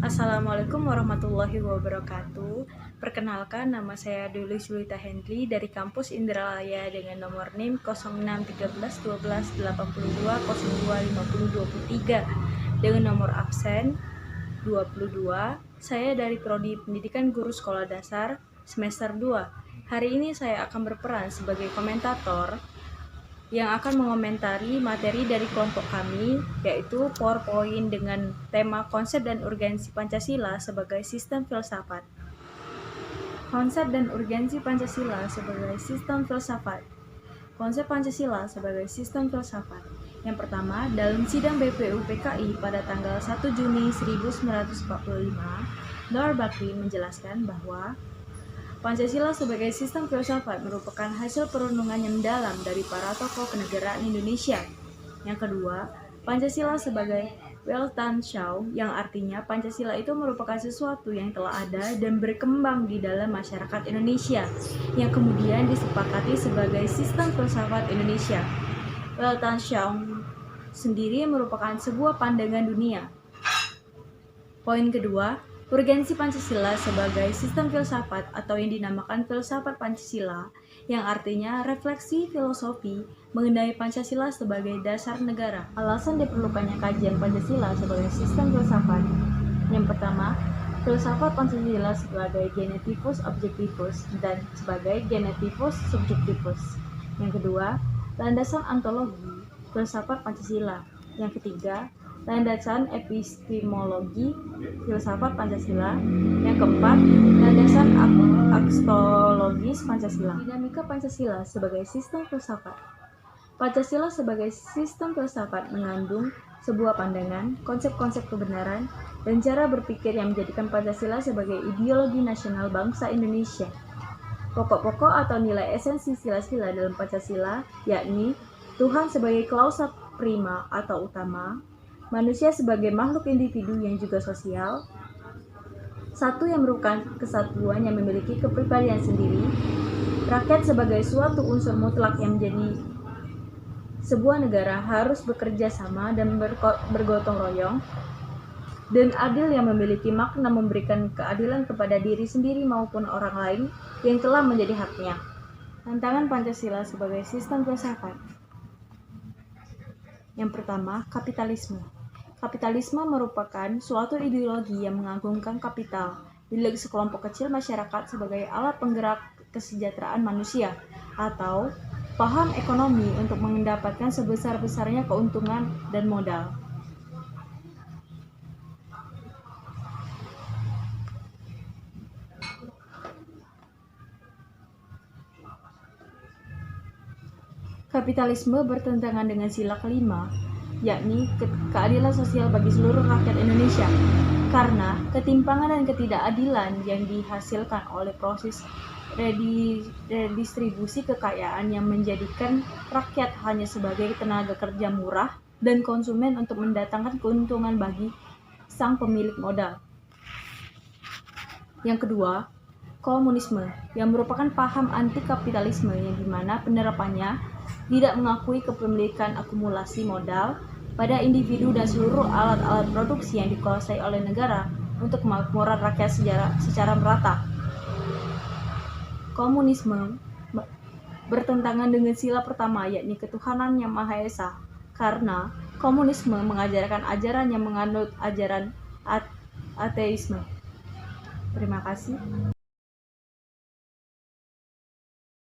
Assalamualaikum warahmatullahi wabarakatuh. Perkenalkan, nama saya Duli Sulita Hendri dari kampus Indralaya dengan nomor NIM 06131212025023 dengan nomor absen 22. Saya dari Prodi Pendidikan Guru Sekolah Dasar semester 2. Hari ini saya akan berperan sebagai komentator yang akan mengomentari materi dari kelompok kami, yaitu PowerPoint dengan tema konsep dan urgensi Pancasila sebagai sistem filsafat. Konsep dan urgensi Pancasila sebagai sistem filsafat. Konsep Pancasila sebagai sistem filsafat. Yang pertama, dalam sidang BPU PKI pada tanggal 1 Juni 1945, Nur Bakri menjelaskan bahwa Pancasila sebagai sistem filsafat merupakan hasil perenungan yang mendalam dari para tokoh kenegaraan Indonesia. Yang kedua, Pancasila sebagai Weltanschauung, yang artinya Pancasila itu merupakan sesuatu yang telah ada dan berkembang di dalam masyarakat Indonesia, yang kemudian disepakati sebagai sistem filsafat Indonesia. Weltanschauung sendiri merupakan sebuah pandangan dunia. Poin kedua, urgensi Pancasila sebagai sistem filsafat atau yang dinamakan filsafat Pancasila, yang artinya refleksi filosofi mengenai Pancasila sebagai dasar negara. Alasan diperlukannya kajian Pancasila sebagai sistem filsafat. Yang pertama, filsafat Pancasila sebagai genetivus objektivus dan sebagai genetivus subjektivus. Yang kedua, landasan ontologi filsafat Pancasila. Yang ketiga, landasan epistemologi filsafat Pancasila. Yang keempat, landasan akstologis Pancasila. Dinamika Pancasila sebagai sistem filsafat. Pancasila sebagai sistem filsafat mengandung sebuah pandangan, konsep-konsep kebenaran, dan cara berpikir yang menjadikan Pancasila sebagai ideologi nasional bangsa Indonesia. Pokok-pokok atau nilai esensi sila-sila dalam Pancasila, yakni Tuhan sebagai klausa prima atau utama, manusia sebagai makhluk individu yang juga sosial, satu yang merupakan kesatuan yang memiliki kepribadian sendiri, rakyat sebagai suatu unsur mutlak yang menjadi sebuah negara harus bekerja sama dan bergotong royong, dan adil yang memiliki makna memberikan keadilan kepada diri sendiri maupun orang lain yang telah menjadi haknya. Tantangan Pancasila sebagai sistem filsafat. Yang pertama, kapitalisme. Kapitalisme merupakan suatu ideologi yang mengagungkan kapital milik sekelompok kecil masyarakat sebagai alat penggerak kesejahteraan manusia, atau paham ekonomi untuk mendapatkan sebesar-besarnya keuntungan dan modal. Kapitalisme bertentangan dengan sila kelima, yakni keadilan sosial bagi seluruh rakyat Indonesia, karena ketimpangan dan ketidakadilan yang dihasilkan oleh proses redistribusi kekayaan yang menjadikan rakyat hanya sebagai tenaga kerja murah dan konsumen untuk mendatangkan keuntungan bagi sang pemilik modal. Yang kedua, komunisme, yang merupakan paham anti kapitalisme yang dimana penerapannya tidak mengakui kepemilikan akumulasi modal pada individu dan seluruh alat-alat produksi yang dikuasai oleh negara untuk kemakmuran rakyat secara merata. Komunisme bertentangan dengan sila pertama, yakni ketuhanan yang Maha Esa, karena komunisme mengajarkan ajaran yang menganut ajaran ateisme. Terima kasih.